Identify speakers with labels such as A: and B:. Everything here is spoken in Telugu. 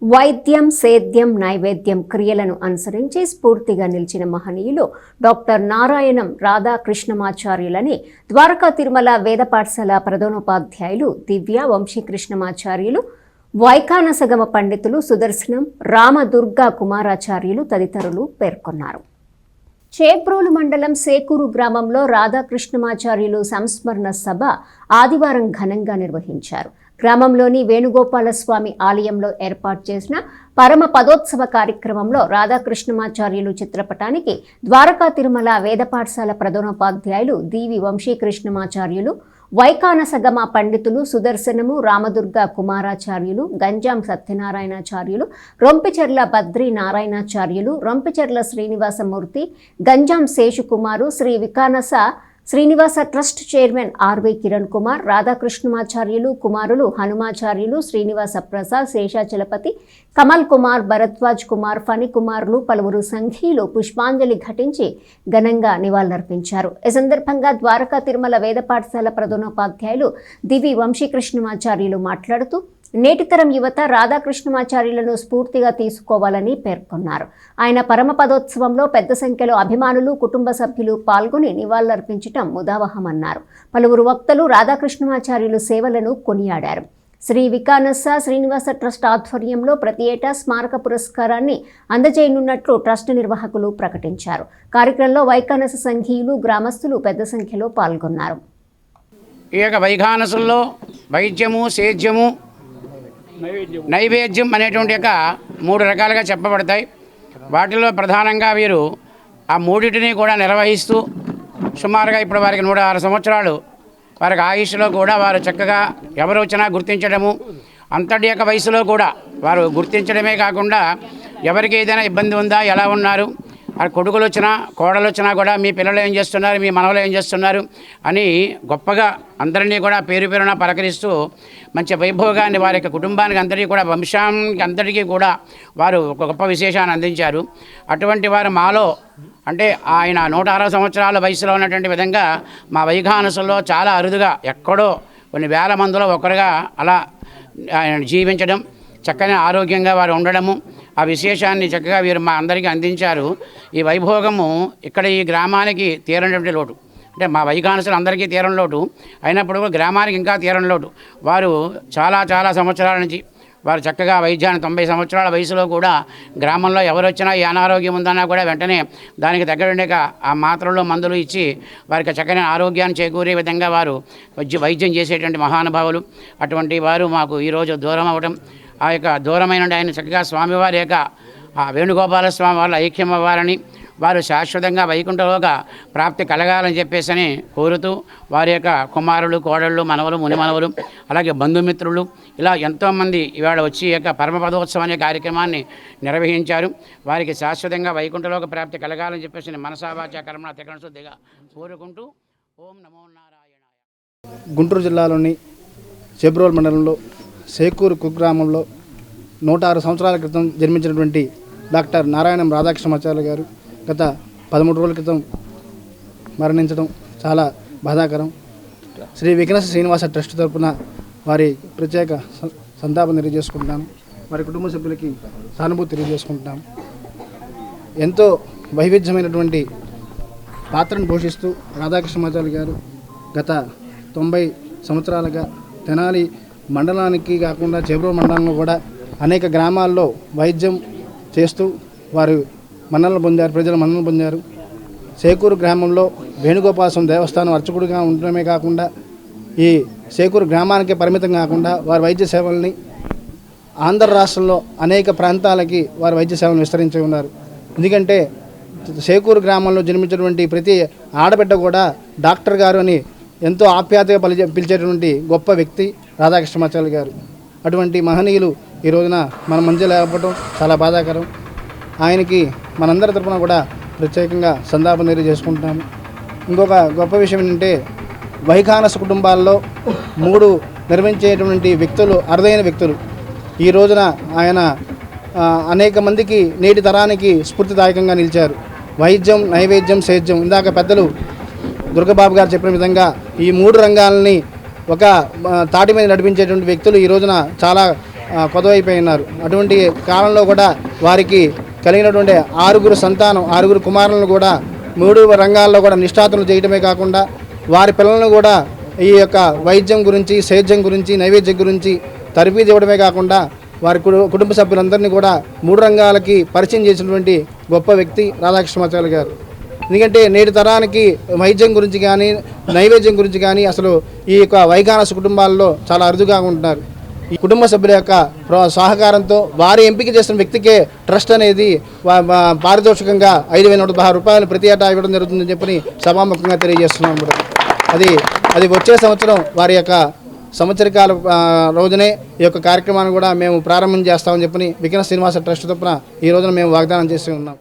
A: వైద్యం సేద్యం నైవేద్యం క్రియలను అనుసరించి స్ఫూర్తిగా నిలిచిన మహనీయులు డాక్టర్ నారాయణం రాధాకృష్ణమాచార్యులని ద్వారకా తిరుమల వేద పాఠశాల ప్రధానోపాధ్యాయులు దివ్య వంశీకృష్ణమాచార్యులు, వైఖానసగమ పండితులు సుదర్శనం రామదుర్గా కుమారాచార్యులు తదితరులు పేర్కొన్నారు. చేబ్రోలు మండలం సేకూరు గ్రామంలో రాధాకృష్ణమాచార్యులు సంస్మరణ సభ ఆదివారం ఘనంగా నిర్వహించారు. గ్రామంలోని వేణుగోపాలస్వామి ఆలయంలో ఏర్పాటు చేసిన పరమ పదోత్సవ కార్యక్రమంలో రాధాకృష్ణమాచార్యులు చిత్రపటానికి ద్వారకా తిరుమల వేద పాఠశాల ప్రధానోపాధ్యాయులు దివి వంశీకృష్ణమాచార్యులు, వైఖానసగమ పండితులు Sudarshanamu Ramadurga Kumaracharyulu, Ganjam Satyanarayanacharyulu, Rompicherla Badri Narayanacharyulu, Rompicherla Srinivasamurthy, Ganjam Seshukumaru, Sri Vikhanasa Srinivasa trust chairman RV Kiran Kumar, Radhakrishnamacharyulu కుమారులు హనుమాచార్యులు, శ్రీనివాస ప్రసాద్, శేషాచలపతి, కమల్ కుమార్, భరద్వాజ్ కుమార్, ఫణి కుమార్లు పలువురు సంఘీయులు పుష్పాంజలి ఘటించి ఘనంగా నివాళులర్పించారు. ఈ సందర్భంగా ద్వారకా తిరుమల వేద పాఠశాల ప్రధానోపాధ్యాయులు దివి వంశీకృష్ణమాచార్యులు మాట్లాడుతూ నేటితరం యువత రాధాకృష్ణమాచార్యులను స్ఫూర్తిగా తీసుకోవాలని పేర్కొన్నారు. ఆయన పరమపదోత్సవంలో పెద్ద సంఖ్యలో అభిమానులు, కుటుంబ సభ్యులు పాల్గొని నివాళులర్పించడం ముదావహమన్నారు. పలువురు వక్తలు రాధాకృష్ణమాచార్యులు సేవలను కొనియాడారు. శ్రీ వికానస శ్రీనివాస ట్రస్ట్ ఆధ్వర్యంలో ప్రతి ఏటా స్మారక పురస్కారాన్ని అందజేయనున్నట్లు ట్రస్ట్ నిర్వాహకులు ప్రకటించారు. కార్యక్రమంలో వైఖానస సంఘీయులు, గ్రామస్తులు పెద్ద సంఖ్యలో పాల్గొన్నారు.
B: ఈ యొక్క వైఖానసుల్లో వైద్యము, సేద్యము, నైవేద్యం అనేటువంటి యొక్క 3 రకాలుగా చెప్పబడతాయి. వాటిలో ప్రధానంగా వీరు ఆ మూడింటిని కూడా నిర్వహిస్తూ సుమారుగా ఇప్పుడు వారికి 106 సంవత్సరాలు వారికి ఆయుష్లో కూడా వారు చక్కగా ఎవరు వచ్చినా గుర్తించడము, అంతటి యొక్క వయసులో కూడా వారు గుర్తించడమే కాకుండా ఎవరికి ఏదైనా ఇబ్బంది ఉందా, ఎలా ఉన్నారు, కొడుకులు వచ్చినా కోడలు వచ్చినా కూడా మీ పిల్లలు ఏం చేస్తున్నారు, మీ మనవలు ఏం చేస్తున్నారు అని గొప్పగా అందరినీ కూడా పేరు పేరున పలకరిస్తూ మంచి వైభోగాన్ని వారి యొక్క కుటుంబానికి అందరికీ కూడా వంశానికి అందరికీ కూడా వారు ఒక గొప్ప విశేషాన్ని అందించారు. అటువంటి వారు మాలో అంటే ఆయన 106 సంవత్సరాల వయసులో ఉన్నటువంటి విధంగా మా వైఖానసుల్లో చాలా అరుదుగా ఎక్కడో కొన్ని వేల మందిలో ఒకరుగా అలా జీవించడం, చక్కని ఆరోగ్యంగా వారు ఉండడము, ఆ విశేషాన్ని చక్కగా వీరు మా అందరికీ అందించారు. ఈ వైభోగము ఇక్కడ ఈ గ్రామానికి తీరనటువంటి లోటు, అంటే మా వైఖానసులు అందరికీ తీరని లోటు అయినప్పుడు కూడా గ్రామానికి ఇంకా తీరని లోటు. వారు చాలా సంవత్సరాల నుంచి వారు చక్కగా వైద్యాన్ని 90 సంవత్సరాల వయసులో కూడా గ్రామంలో ఎవరు వచ్చినా ఏ అనారోగ్యం ఉందన్నా కూడా వెంటనే దానికి తగ్గట్టుగా ఆ మాత్రలు మందులు ఇచ్చి వారికి చక్కని ఆరోగ్యాన్ని చేకూరే విధంగా వారు వైద్యం చేసేటువంటి మహానుభావులు. అటువంటి వారు మాకు ఈరోజు దూరం అవ్వడం, ఆ యొక్క దూరమైన ఆయన చక్కగా స్వామివారి యొక్క వేణుగోపాల స్వామి వాళ్ళ ఐక్యం అవ్వాలని, వారు శాశ్వతంగా వైకుంఠలోక ప్రాప్తి కలగాలని చెప్పేసి కోరుతూ వారి యొక్క కుమారులు, కోడళ్ళు, మనవలు, మునిమనవలు, అలాగే బంధుమిత్రులు ఇలా ఎంతోమంది ఇవాళ వచ్చి ఈ యొక్క పరమపదోత్సవం అనే కార్యక్రమాన్ని నిర్వహించారు. వారికి శాశ్వతంగా వైకుంఠలోక ప్రాప్తి కలగాలని చెప్పేసి మనసావాచ కర్మణ తెగన శుద్ధిగా కోరుకుంటూ ఓం నమో నారాయణ.
C: గుంటూరు జిల్లాలోని చేబ్రోలు మండలంలో సేకూరు కుగ్రామంలో 106 సంవత్సరాల క్రితం జన్మించినటువంటి డాక్టర్ నారాయణం రాధాకృష్ణమాచార్య గారు గత 13 రోజుల క్రితం మరణించడం చాలా బాధాకరం. శ్రీ వికానస శ్రీనివాస ట్రస్ట్ తరఫున వారి ప్రత్యేక సంతాపం తెలియజేసుకుంటున్నాను. వారి కుటుంబ సభ్యులకి సానుభూతి తెలియజేసుకుంటున్నాము. ఎంతో వైవిధ్యమైనటువంటి పాత్రను పోషిస్తూ రాధాకృష్ణమాచార్య గారు గత 90 సంవత్సరాలుగా తెనాలి మండలానికి కాకుండా చేబ్రోలు మండలంలో కూడా అనేక గ్రామాల్లో వైద్యం చేస్తూ వారు మన్ననలు పొందారు, ప్రజలు మన్ననలు పొందారు. సేకూరు గ్రామంలో వేణుగోపాలస్వామి దేవస్థానం అర్చకుడిగా ఉండడమే కాకుండా ఈ సేకూరు గ్రామానికే పరిమితం కాకుండా వారి వైద్య సేవల్ని ఆంధ్ర రాష్ట్రంలో అనేక ప్రాంతాలకి వారి వైద్య సేవలను విస్తరించి ఉన్నారు. ఎందుకంటే సేకూరు గ్రామంలో జన్మించినటువంటి ప్రతి ఆడబిడ్డ కూడా డాక్టర్ గారు అని ఎంతో ఆప్యాయతగా పిలిచేటువంటి గొప్ప వ్యక్తి రాధాకృష్ణమాచార్య గారు. అటువంటి మహనీయులు ఈ రోజున మన మధ్య లేకపోవడం చాలా బాధాకరం. ఆయనకి మనందరి తరఫున కూడా ప్రత్యేకంగా సంతాపం తెలియజేసుకుంటున్నాము. ఇంకొక గొప్ప విషయం ఏంటంటే వైఖానస కుటుంబాల్లో 3 నిర్వహించేటువంటి వ్యక్తులు అరుదైన వ్యక్తులు. ఈ రోజున ఆయన అనేక మందికి నేటి తరానికి స్ఫూర్తిదాయకంగా నిలిచారు. వైద్యం, నైవేద్యం, సేద్యం ఇందాక పెద్దలు దుర్గబాబు గారు చెప్పిన విధంగా ఈ 3 రంగాలని ఒక తాటి మీద నడిపించేటువంటి వ్యక్తులు ఈ రోజున చాలా కొదవైపోయి ఉన్నారు. అటువంటి కాలంలో కూడా వారికి కలిగినటువంటి 6 సంతానం 6 కుమారులను కూడా 3 రంగాల్లో కూడా నిష్ఠాతులు చేయడమే కాకుండా వారి పిల్లలను కూడా ఈ యొక్క వైద్యం గురించి, సేద్యం గురించి, నైవేద్యం గురించి తరబీదు ఇవ్వడమే కాకుండా వారి కుటుంబ సభ్యులందరినీ కూడా 3 రంగాలకి పరిచయం చేసినటువంటి గొప్ప వ్యక్తి రాధాకృష్ణమాచార్య గారు. ఎందుకంటే నేటి తరానికి వైద్యం గురించి కానీ, నైవేద్యం గురించి కానీ అసలు ఈ యొక్క వైఖానస కుటుంబాల్లో చాలా అరుదుగా ఉంటున్నారు. ఈ కుటుంబ సభ్యుల యొక్క సహకారంతో వారి ఎంపిక చేసిన వ్యక్తికే ట్రస్ట్ అనేది పారితోషికంగా 5,116 రూపాయలు ప్రతి ఏటా ఇవ్వడం జరుగుతుందని చెప్పి సభాముఖంగా తెలియజేస్తున్నాం. అది వచ్చే సంవత్సరం వారి యొక్క సంవత్సరికాల రోజునే ఈ యొక్క కార్యక్రమాన్ని కూడా మేము ప్రారంభం చేస్తామని చెప్పి విఘ్న శ్రీనివాస ట్రస్ట్ తరపున ఈ రోజున మేము వాగ్దానం చేసి ఉన్నాం.